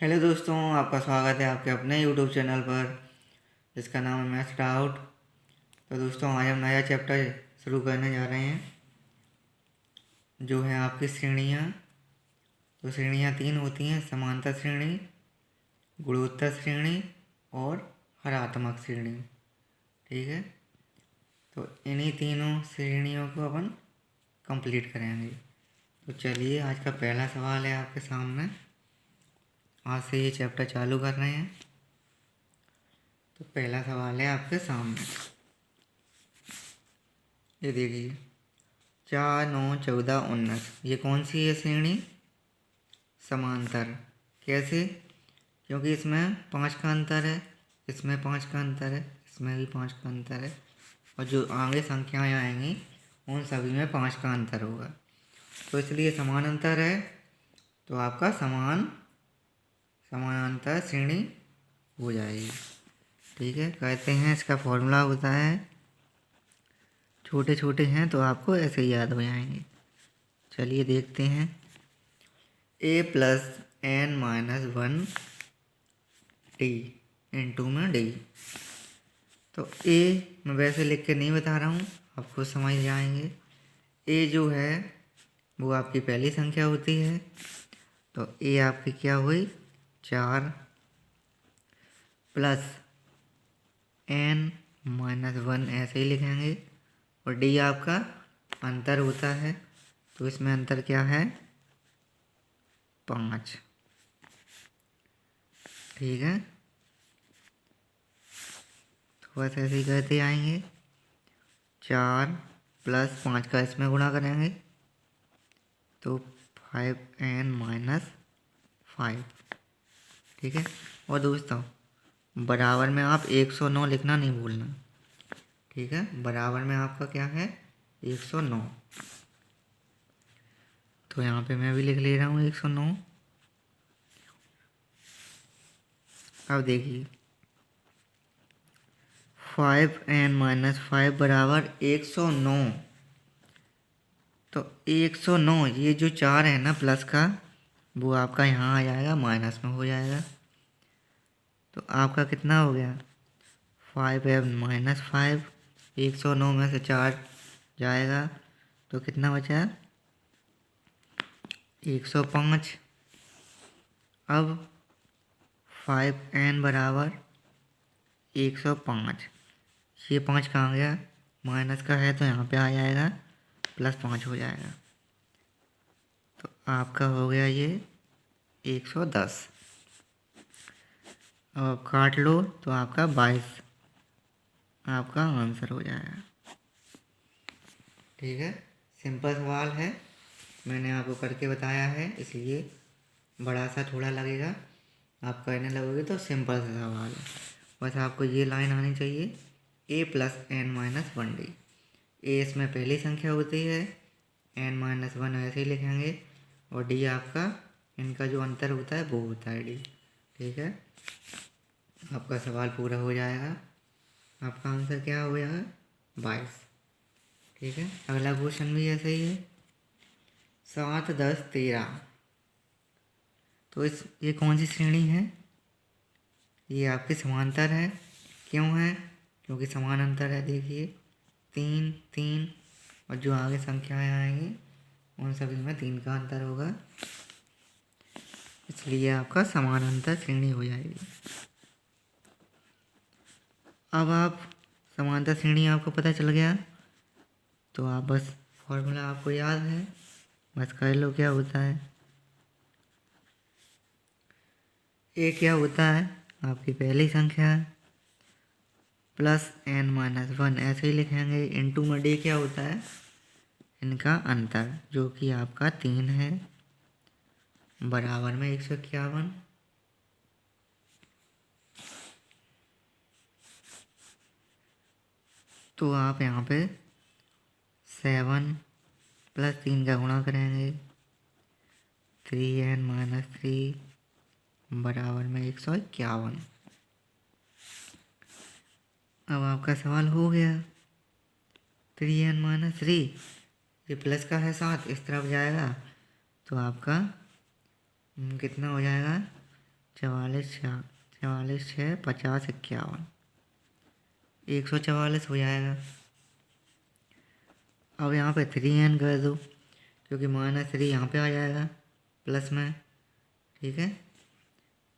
Hello दोस्तों, आपका स्वागत है आपके अपने यूट्यूब चैनल पर जिसका नाम है मैथ्स डाउट। तो दोस्तों, आज हम नया चैप्टर शुरू करने जा रहे हैं जो है आपकी श्रेणियाँ। तो श्रेणियाँ तीन होती हैं: समांतर श्रेणी, गुणोत्तर श्रेणी और हरात्मक श्रेणी। ठीक है, तो इन्हीं तीनों श्रेणियों को अपन कंप्लीट करेंगे। तो चलिए, आज का पहला सवाल है आपके सामने। आज से ये चैप्टर चालू कर रहे हैं। तो पहला सवाल है आपके सामने, ये देखिए, 4, 9, 14, 19। ये कौन सी है श्रेणी? समांतर। कैसे? क्योंकि इसमें 5 का अंतर है, इसमें 5 का अंतर है, इसमें भी 5 का अंतर है, और जो आगे संख्याएं आएंगी उन सभी में 5 का अंतर होगा। तो इसलिए समान अंतर है, तो आपका समानांतर श्रेणी हो जाएगी। ठीक है, कहते हैं इसका फॉर्मूला होता है, छोटे छोटे हैं तो आपको ऐसे ही याद हो जाएंगे। चलिए देखते हैं। a+n-1 डी इंटू में डी। तो ए मैं वैसे लिख के नहीं बता रहा हूँ, आप खुद समझ जाएंगे। ए जो है वो आपकी पहली संख्या होती है, तो ए आपकी क्या हुई? 4 प्लस n-1 ऐसे ही लिखेंगे। और डी आपका अंतर होता है, तो इसमें अंतर क्या है? 5। ठीक है, तो बस ऐसे ही कहते आएंगे। 4 प्लस 5 का इसमें गुणा करेंगे तो 5n-5। ठीक है, और दोस्तों बराबर में आप 109 लिखना नहीं भूलना। ठीक है, बराबर में आपका क्या है? 109। तो यहाँ पे मैं भी लिख ले रहा हूँ 109। अब देखिए, 5n-5 बराबर 109। तो 109, ये जो 4 है ना प्लस का, वो आपका यहाँ आ जाएगा, माइनस में हो जाएगा। तो आपका कितना हो गया? 5n-5। 109 में से 4 जाएगा तो कितना बचा? 105। अब 5n बराबर 105। ये 5 कहाँ गया? माइनस का है तो यहाँ पे आ जाएगा, +5 हो जाएगा। तो आपका हो गया ये 110। अब आप काट लो तो आपका 22 आपका आंसर हो जाएगा। ठीक है, सिंपल सवाल है, मैंने आपको करके बताया है, इसलिए बड़ा सा थोड़ा लगेगा। आप करने लगोगे तो सिंपल सा सवाल है। बस आपको ये लाइन आनी चाहिए, a+n-1 डी। ए इसमें पहली संख्या होती है, n-1 ऐसे ही लिखेंगे, और डी आपका इनका जो अंतर होता है वो होता है डी। ठीक है, आपका सवाल पूरा हो जाएगा। आपका आंसर क्या हो जाएगा? 22। ठीक है, अगला क्वेश्चन भी ऐसे ही है। 7, 10, 13। तो ये कौन सी श्रेणी है? ये आपकी समांतर है। क्यों है? क्योंकि समान अंतर है। देखिए, 3, 3, और जो आगे संख्याएं आएंगी उन सभी में 3 का अंतर होगा, इसलिए आपका समान अंतर श्रेणी हो जाएगी। अब आप समांतर श्रेणी आपको पता चल गया, तो आप बस फॉर्मूला आपको याद है, बस कर लो। क्या होता है? ए क्या होता है? आपकी पहली संख्या प्लस n-1 ऐसे ही लिखेंगे। इंटू में डी क्या होता है? इनका अंतर, जो कि आपका 3 है, बराबर में 151। तो आप यहाँ पे 7 प्लस 3 का गुणा करेंगे, 3n-3 बराबर में 151। अब आपका सवाल हो गया। 3n-3, ये प्लस का है 7, इस तरफ जाएगा तो आपका कितना हो जाएगा? 44 6 50 51, 144 हो जाएगा। अब यहाँ पे 3n कर दो, क्योंकि -3 यहाँ पे आ जाएगा प्लस में, ठीक है।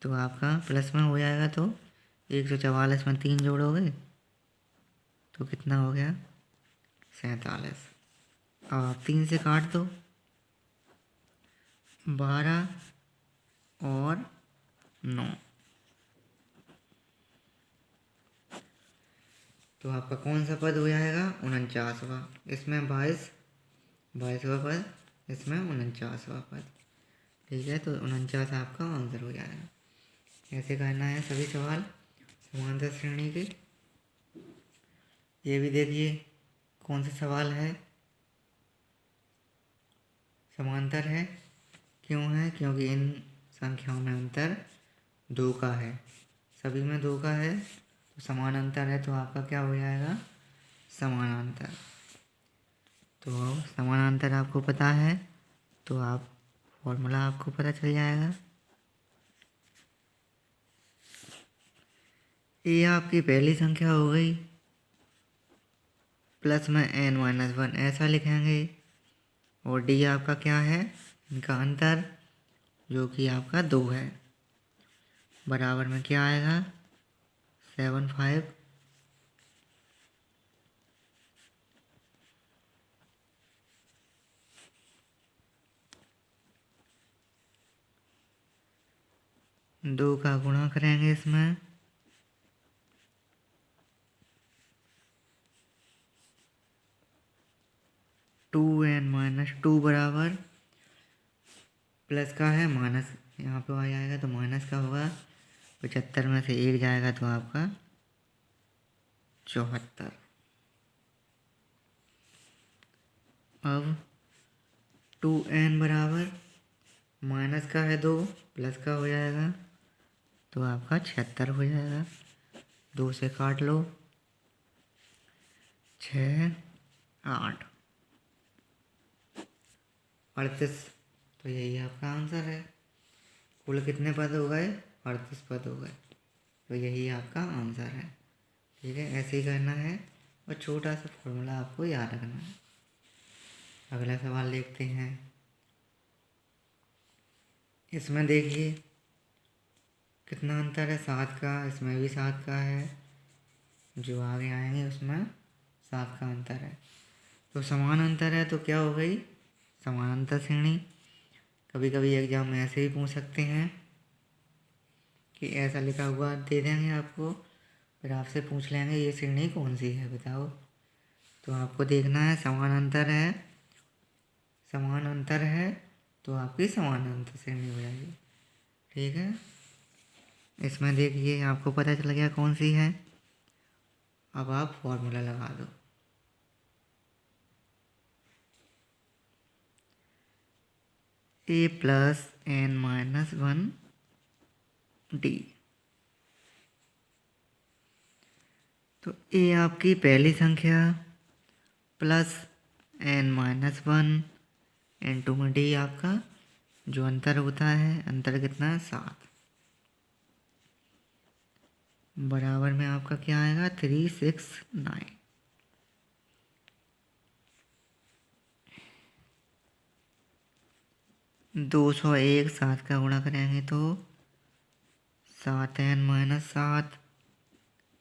तो आपका प्लस में हो जाएगा, तो 144 में 3 जोड़ोगे तो कितना हो गया, 47। अब आप 3 से काट दो, 12 और 9, तो आपका कौन सा पद हो जाएगा, 49वां। इसमें 22वां पद, इसमें 49वां पद, ठीक है। तो 49 आपका आंसर हो जाएगा। ऐसे करना है सभी सवाल समांतर श्रेणी के। ये भी देखिए कौन सा सवाल है, समांतर है। क्यों है, क्योंकि इन संख्याओं में अंतर 2 का है, सभी में 2 का है, तो समान अंतर है, तो आपका क्या हो जाएगा, समानांतर। तो समानांतर आपको पता है, तो आप फॉर्मूला आपको पता चल जाएगा। ये आपकी पहली संख्या हो गई, प्लस में n-1 ऐसा लिखेंगे, और डी आपका क्या है, इनका अंतर, जो कि आपका 2 है, बराबर में क्या आएगा, 75। 2 का गुणा करेंगे इसमें, 2n-2 बराबर, प्लस का है माइनस, यहाँ पे आ जाएगा तो माइनस का होगा, 75 में से 1 जाएगा तो आपका 74। अब 2n बराबर, माइनस का है 2, प्लस का हो जाएगा तो आपका 76 हो जाएगा। 2 से काट लो, 6 8 38, तो यही आपका आंसर है। कुल कितने पद हो गए, 38 पद हो गए, तो यही आपका आंसर है, ठीक है। ऐसे ही करना है, और छोटा सा फॉर्मूला आपको याद रखना है। अगला सवाल देखते हैं। इसमें देखिए कितना अंतर है, 7 का, इसमें भी 7 का है, जो आगे आएंगे उसमें 7 का अंतर है, तो समान अंतर है, तो क्या हो गई, समानांतर श्रेणी। कभी कभी एग्जाम में ऐसे ही पूछ सकते हैं कि ऐसा लिखा हुआ दे देंगे आपको, फिर आपसे पूछ लेंगे ये श्रेणी कौन सी है बताओ, तो आपको देखना है समान अंतर है, समान अंतर है, तो आपकी समानांतर श्रेणी हो जाएगी, ठीक है। इसमें देखिए आपको पता चल गया कौन सी है। अब आप फॉर्मूला लगा दो, a+n-1 d। तो a आपकी पहली संख्या, प्लस n-1 इंटू में d आपका जो अंतर होता है, अंतर कितना है, 7, बराबर में आपका क्या आएगा, 369। दो 101 7 का गुणा करेंगे तो 7n-7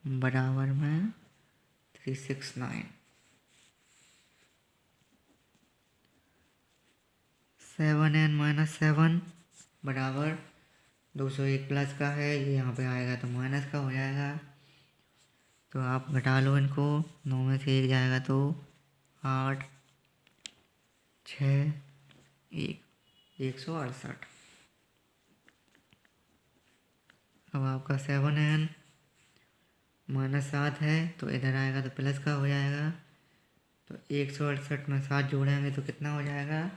बराबर में 369। 7n-7 बराबर 201 प्लस का है, ये यहाँ पे आएगा तो माइनस का हो जाएगा, तो आप घटा लो इनको, 9 में से 1 जाएगा तो 8 6 1 168। अब आपका 7n-7 है, तो इधर आएगा तो प्लस का हो जाएगा, तो 168 में 7 जोड़ेंगे तो कितना हो जाएगा,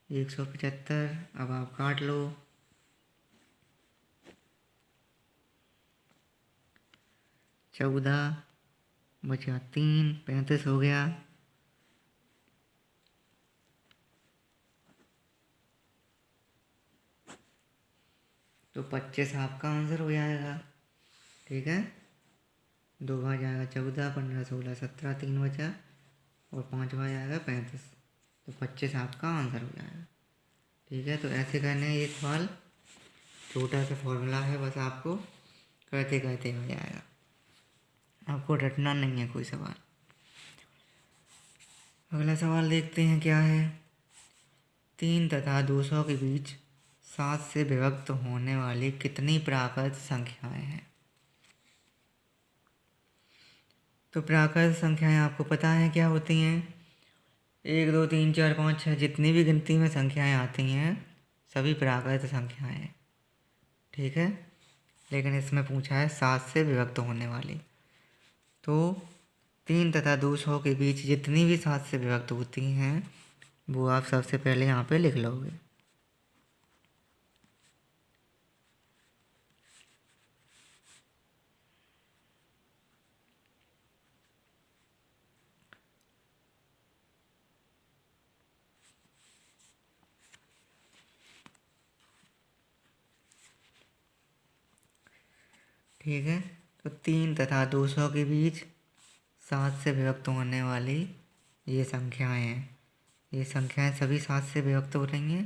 175। अब आप काट लो, 14 बचा 3, 35 हो गया। तो 25 आपका आंसर हो जाएगा। ठीक है, 2 बार जाएगा 14, 15, 16, 17, 3 बचा और 5 बार जाएगा 35, तो 25 आपका आंसर हो जाएगा। ठीक है, तो ऐसे करने हैं ये सवाल, छोटा सा फॉर्मूला है, बस आपको करते करते हो जाएगा, आपको रटना नहीं है कोई सवाल। अगला सवाल देखते हैं क्या है। 3 तथा 200 के बीच 7 से विभक्त होने वाली कितनी प्राकृत संख्याएं हैं? तो प्राकृत संख्याएं आपको पता है क्या होती हैं। 1, 2, 3, 4, 5, 6 जितनी भी गिनती में संख्याएं आती हैं सभी प्राकृत संख्याएं हैं। ठीक है, लेकिन इसमें पूछा है 7 से विभक्त होने वाली, तो 3 तथा 200 के बीच जितनी भी 7 से विभक्त होती हैं वो आप सबसे पहले यहाँ पे लिख लोगे। ठीक है, तो 3 तथा 200 के बीच 7 से विभक्त होने वाली ये संख्याएं हैं, ये संख्याएं सभी 7 से विभक्त हो रही हैं,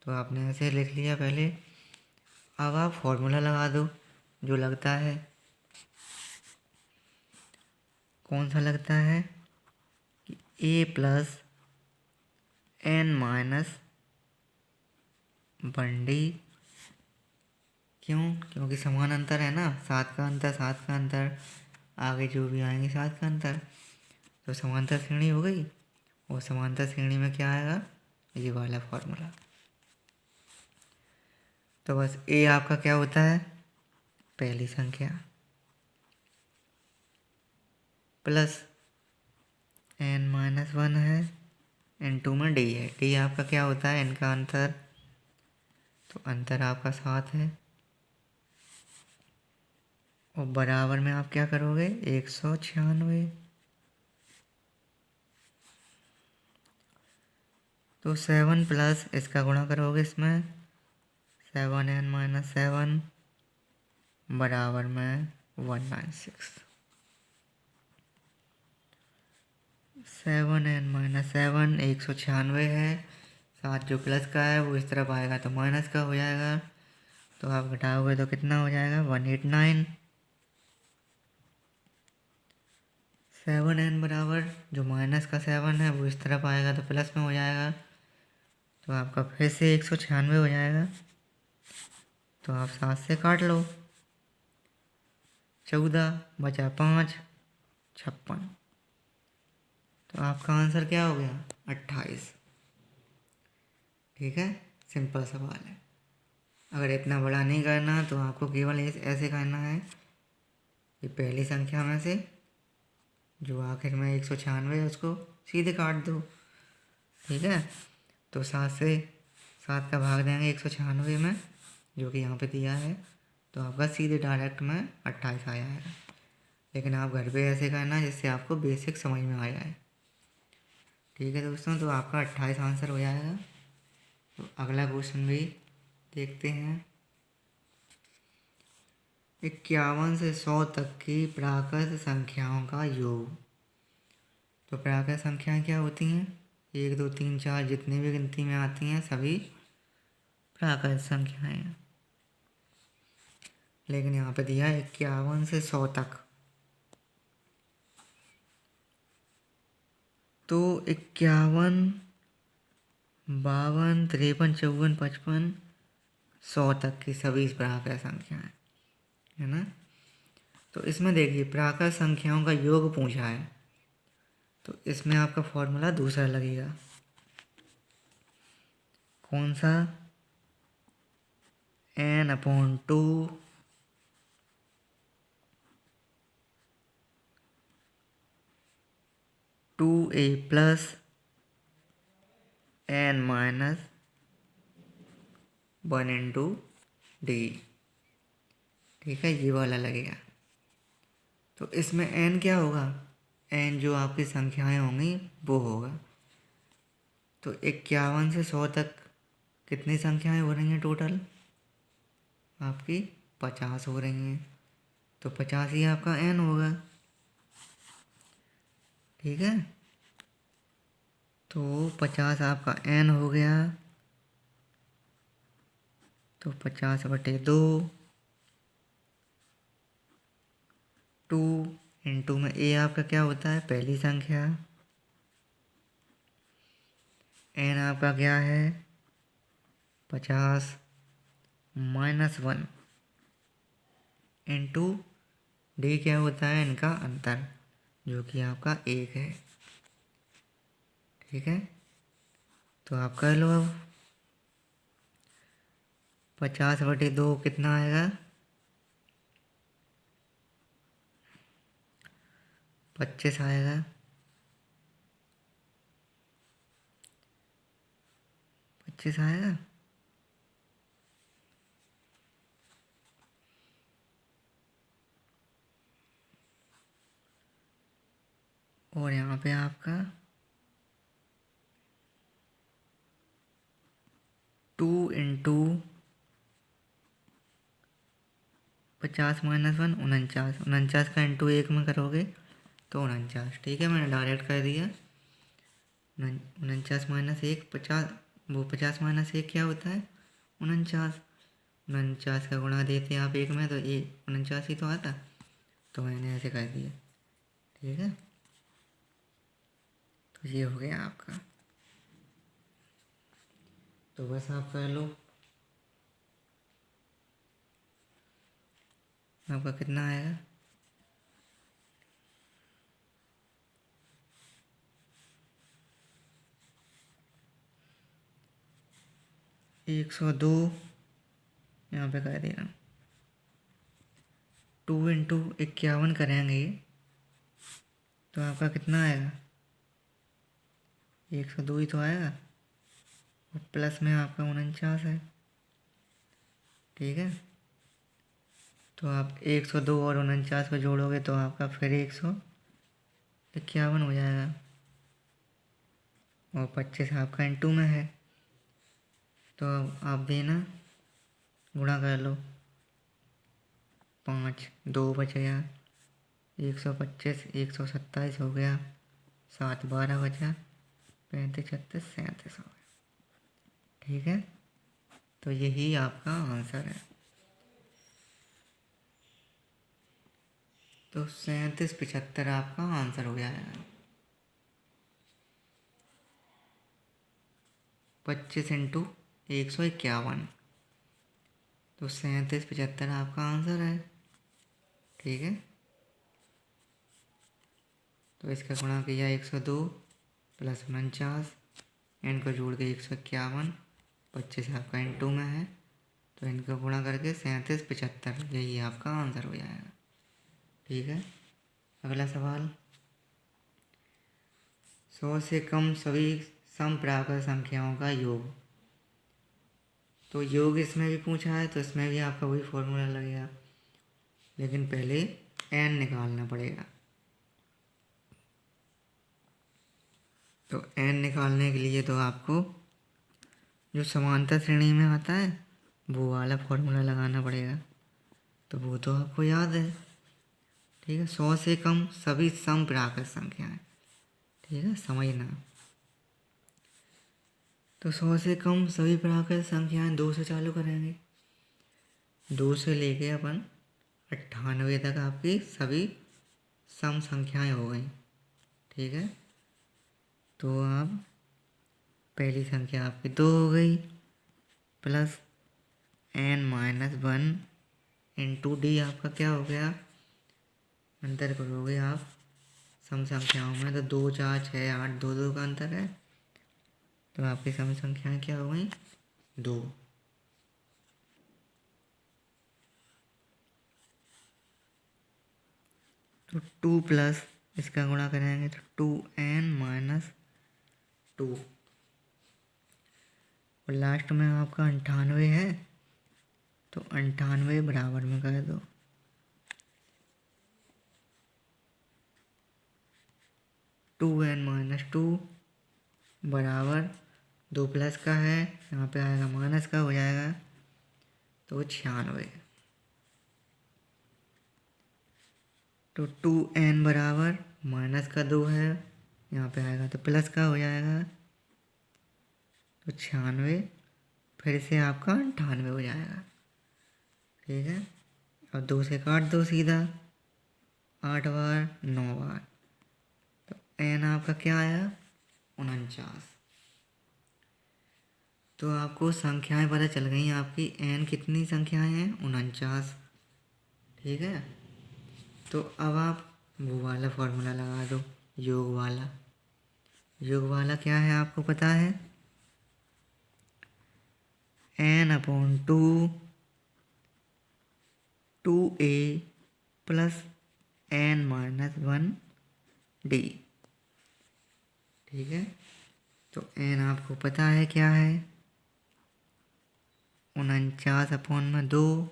तो आपने ऐसे लिख लिया पहले। अब आप फॉर्मूला लगा दो जो लगता है। कौन सा लगता है कि a plus n minus 1d। क्यों? क्योंकि समान अंतर है ना, 7 का अंतर 7 का अंतर, आगे जो भी आएंगे 7 का अंतर, तो समांतर श्रेणी हो गई। और समांतर श्रेणी में क्या आएगा, ये वाला फॉर्मूला। तो बस a आपका क्या होता है, पहली संख्या, प्लस n माइनस 1 है, n2 में d है, d आपका क्या होता है, n का अंतर, तो अंतर आपका 7 है, और बराबर में आप क्या करोगे 196, तो 7 प्लस इसका गुणा करोगे इसमें 7n माइनस 7 बराबर में 196। 7n माइनस 7 196 है, 7 जो प्लस का है वो इस तरफ आएगा तो माइनस का हो जाएगा, तो आप घटाओगे तो कितना हो जाएगा 189। 7n बराबर जो माइनस का 7 है वो इस तरफ आएगा तो प्लस में हो जाएगा, तो आपका फिर से 196 हो जाएगा, तो आप 7 से काट लो, 14 बचा 5, 56, तो आपका आंसर क्या हो गया 28। ठीक है, सिंपल सवाल है। अगर इतना बड़ा नहीं करना तो आपको केवल ऐसे करना है कि पहली संख्या में से जो आखिर में 196 है उसको सीधे काट दो। ठीक है, तो 7 से 7 का भाग देंगे 196 में जो कि यहाँ पे दिया है, तो आपका सीधे डायरेक्ट में 28 आ जाएगा। लेकिन आप घर पे ऐसे करना जिससे आपको बेसिक समझ में आ जाए। ठीक है दोस्तों, तो आपका 28 आंसर हो जाएगा। तो अगला क्वेश्चन भी देखते हैं। 51 से 100 तक की प्राकृत संख्याओं का योग। तो प्राकृत संख्याएं क्या होती हैं, 1, 2, 3, 4 जितनी भी गिनती में आती हैं सभी प्राकृत संख्याएं हैं। लेकिन यहाँ पे दिया है 51 से 100 तक, तो 51, 52, 53, 54, 55, 100 तक की सभी प्राकृत संख्याएं है ना। तो इसमें देखिए प्राकृत संख्याओं का योग पूछा है, तो इसमें आपका फॉर्मूला दूसरा लगेगा। कौन सा, n/2 2a plus n minus 1 into d। ठीक है, ये वाला लगेगा। तो इसमें n क्या होगा, n जो आपकी संख्याएं होंगी वो होगा। तो 51 से 100 तक कितनी संख्याएं हो रही हैं टोटल, आपकी 50 हो रही हैं, तो 50 ही आपका n होगा। ठीक है, तो 50 आपका n हो गया, तो 50/2, 2 इंटू में a आपका क्या होता है, पहली संख्या, n आपका क्या है 50 -1 इंटू d क्या होता है इनका अंतर, जो कि आपका 1 है। ठीक है, तो आप कर लो अब। 50/2 कितना आएगा, 25 आएगा। 25 आएगा। और यहाँ पे आपका 2 इंटू 50 -1 49, 49 का इंटू 1 में करोगे तो 49। ठीक है, मैंने डायरेक्ट कर दिया। 49 -1 50, वो 50 -1 क्या होता है 49। 49 का गुणा देते हैं आप 1 में, तो ये 49 ही तो आता, तो मैंने ऐसे कर दिया। ठीक है, तो ये हो गया आपका। तो बस आप कर लो। आपका कितना आएगा, 102, यहाँ पे कर देना। 2 इंटू 51 करेंगे तो आपका कितना आएगा, 102 ही तो आएगा, और प्लस में आपका 49 है। ठीक है, तो आप 102 और 49 को जोड़ोगे तो आपका फिर 151 हो जाएगा, और 25 आपका इंटू में है, तो अब आप देना गुणा कर लो। 5 2 बच गया, 125 127 हो गया, 7 12 बचा, 35 36 37 हो गया। ठीक है, तो यही आपका आंसर है। तो 37 75 आपका आंसर हो जाएगा। 25 इंटू 151, तो 37 75 आपका आंसर है। ठीक है, तो इसका गुणा किया 102 प्लस 49, एन को जोड़ के 151, 25 आपका इंटू में है, तो इनको गुणा करके 37 75, यही आपका आंसर हो जाएगा। ठीक है, अगला सवाल, 100 से कम सभी समप्राकृत संख्याओं का योग। तो योग इसमें भी पूछा है, तो इसमें भी आपका वही फॉर्मूला लगेगा, लेकिन पहले n निकालना पड़ेगा। तो n निकालने के लिए तो आपको जो समांतर श्रेणी में आता है वो वाला फॉर्मूला लगाना पड़ेगा, तो वो तो आपको याद है। ठीक है, 100 से कम सभी समप्राकृत संख्याएं। ठीक है, समझना। तो 100 से कम सभी प्राकृत संख्याएं 2 से चालू करेंगे, 2 से लेके अपन 98 तक आपकी सभी सम संख्याएं हो गई। ठीक है, तो अब पहली संख्या आपकी 2 हो गई, प्लस n-1 इंटू डी आपका क्या हो गया, अंतर करोगे आप सम संख्याओं में तो 2 4 6 8 2 2 का अंतर है, तो आपकी सम संख्याएं क्या हो गई 2। तो 2 प्लस इसका गुणा करेंगे तो 2n-2, और लास्ट में आपका 98 है, तो 98 बराबर में कर दो। 2n-2 बराबर 2 प्लस का है, यहाँ पे आएगा माइनस का हो जाएगा, तो 96। तो 2n बराबर माइनस का 2 है, यहाँ पे आएगा तो प्लस का हो जाएगा, तो 96 फिर से आपका 98 हो जाएगा। ठीक है, और 2 से काट दो सीधा, 8 बार 9 बार, तो n आपका क्या आया 49। तो आपको संख्याएं पता चल गई आपकी, n कितनी संख्याएं हैं 49। ठीक है, तो अब आप वो वाला फॉर्मूला लगा दो, योग वाला। योग वाला क्या है आपको पता है, n/2 2a प्लस n-1d। ठीक है, तो n आपको पता है क्या है 49/2।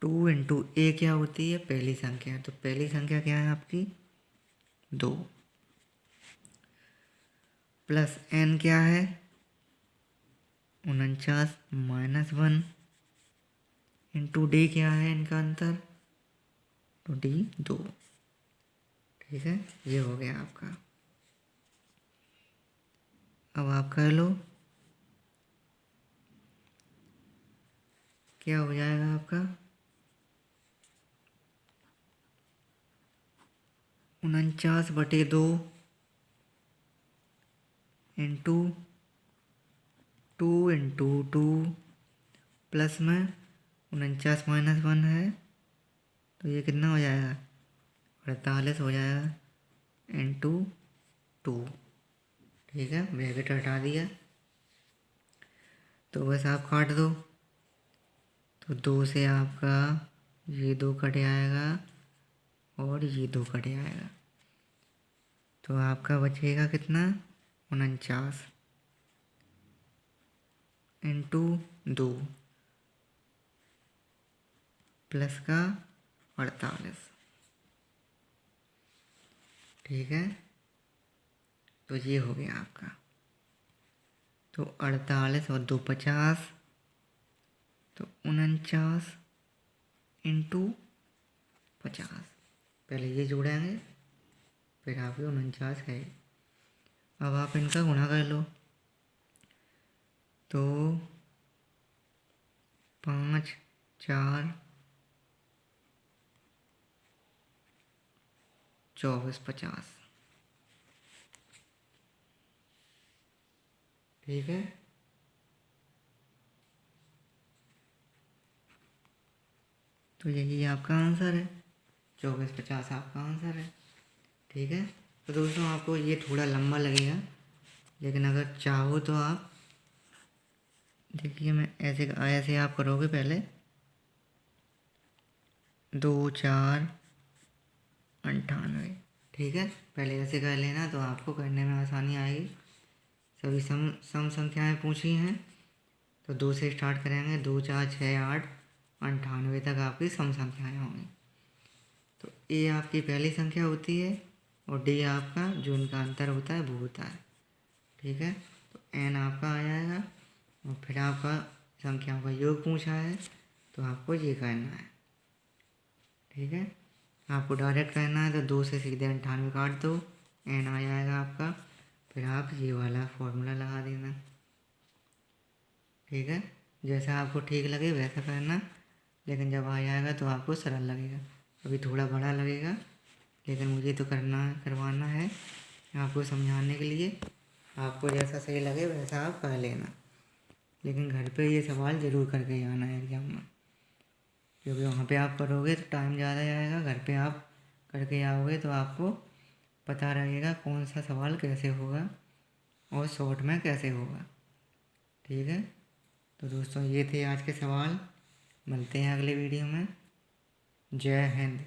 2 इंटू a क्या होती है पहली संख्या, तो पहली संख्या क्या है आपकी 2, प्लस n क्या है 49-1 इंटू d क्या है इनका अंतर, तो d 2। ठीक है, ये हो गया आपका। अब आप कर लो, क्या हो जाएगा आपका 49/2 इंटू 2 इंटू 2 प्लस में 49-1 है, तो ये कितना हो जाएगा 48 हो जाएगा इंटू 2। ठीक है, ब्रैकेट हटा दिया, तो बस आप काट दो, तो 2 से आपका ये 2 कट आएगा और ये 2 कट आएगा, तो आपका बचेगा कितना 49 इंटू 2 प्लस का 48। ठीक है, तो ये हो गया आपका। तो 48 और 2 50, तो 49 इंटू 50। पहले ये जोड़ेंगे फिर आपके 49 है। अब आप इनका गुणा कर लो, तो 5 4 24 50। ठीक है, तो यही आपका आंसर है, 24-50 आपका आंसर है। ठीक है, तो दोस्तों आपको ये थोड़ा लंबा लगेगा, लेकिन अगर चाहो तो आप देखिए, मैं ऐसे आप करोगे पहले 2 4 98। ठीक है, पहले ऐसे कर लेना तो आपको करने में आसानी आएगी। सभी सम संख्याएं पूछी हैं, तो 2 से स्टार्ट करेंगे, 2 4 6 8 98 तक आपकी सम संख्याएं होंगी। तो ए आपकी पहली संख्या होती है और डी आपका जो इनका अंतर होता है वो होता है। ठीक है, तो एन आपका आ जाएगा और फिर आपका संख्याओं का योग पूछा है, तो आपको ये करना है। ठीक है, आपको डायरेक्ट करना है तो 2 से सीधे 98 काट दो, एन आ जाएगा आपका, फिर आप ये वाला फॉर्मूला लगा देना। ठीक है, जैसा आपको ठीक लगे वैसा करना, लेकिन जब आ जाएगा तो आपको सरल लगेगा। अभी थोड़ा बड़ा लगेगा, लेकिन मुझे तो करवाना है आपको समझाने के लिए। आपको जैसा सही लगे वैसा आप कर लेना, लेकिन घर पे ये सवाल ज़रूर करके आना है एग्ज़ाम में, क्योंकि वहाँ पे आप करोगे तो टाइम ज़्यादा जाएगा। घर पे आप करके आओगे तो आपको पता रहेगा कौन सा सवाल कैसे होगा और शॉर्ट में कैसे होगा। ठीक है, तो दोस्तों ये थे आज के सवाल। मिलते हैं अगले वीडियो में। जय हिंद।